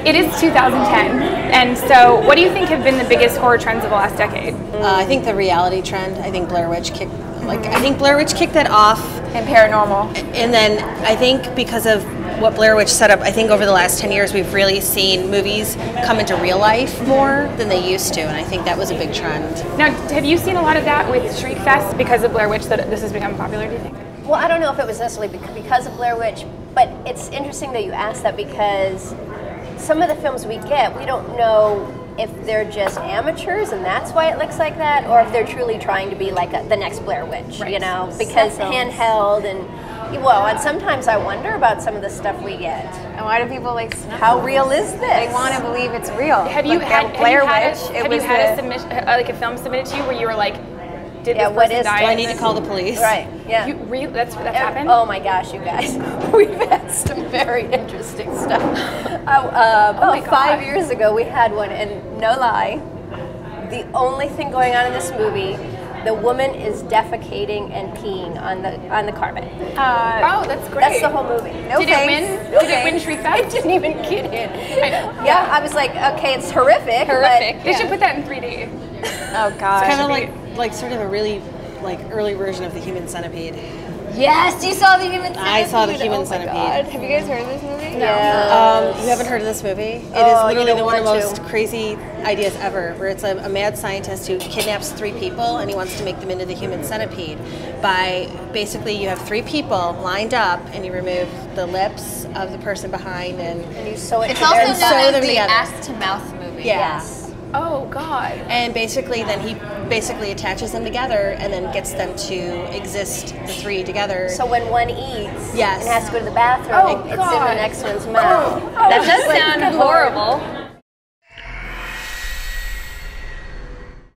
It is 2010, and so what do you think have been the biggest horror trends of the last decade? I think the reality trend. I think Blair Witch kicked that off. And paranormal. And then I think because of what Blair Witch set up, I think over the last 10 years we've really seen movies come into real life more than they used to, and I think that was a big trend. Now, have you seen a lot of that with Shriek Fest because of Blair Witch, that this has become popular, do you think? Well, I don't know if it was necessarily because of Blair Witch, but it's interesting that you asked that because some of the films we get, we don't know if they're just amateurs and that's why it looks like that, or if they're truly trying to be like the next Blair Witch, right. You know, because handheld and, well, and sometimes I wonder about some of the some of the stuff we get. And why do people like snuff How films? real is this? They want to believe it's real. Have you Like had Blair have Witch? you had a submission, like a film submitted to you where you were like, did this what person is- die? Do I need to call the police? Right, yeah. That's happened? Oh my gosh, you guys. We've had some very interesting stuff. About 5 years ago, we had one, and no lie, the only thing going on in this movie, the woman is defecating and peeing on the carpet. Oh, that's great. That's the whole movie. No Did thanks. it win? No Did it win Shriek Fest? It didn't even get in. I know. Yeah, I was like, okay, it's horrific. Horrific. They should put that in 3D. Oh God. It's kind of like sort of a really early version of the Human Centipede. Yes, you saw the Human Centipede. I saw the Human Oh Centipede. my God. Have you guys heard of this movie? Yeah. You haven't heard of this movie? It is Oh, literally you don't one of the want most to. crazy ideas ever, where it's a mad scientist who kidnaps 3 people and he wants to make them into the Human Centipede. By basically, you have 3 people lined up and you remove the lips of the person behind and You sew it It's to also their known sew as them the together. ass to mouth movie. yeah. Yes. Oh, God. And basically, then he basically attaches them together and then gets them to exist, the 3 together. So when one eats Yes. and has to go to the bathroom, Oh, it's in God. the next one's mouth. That does sound horrible.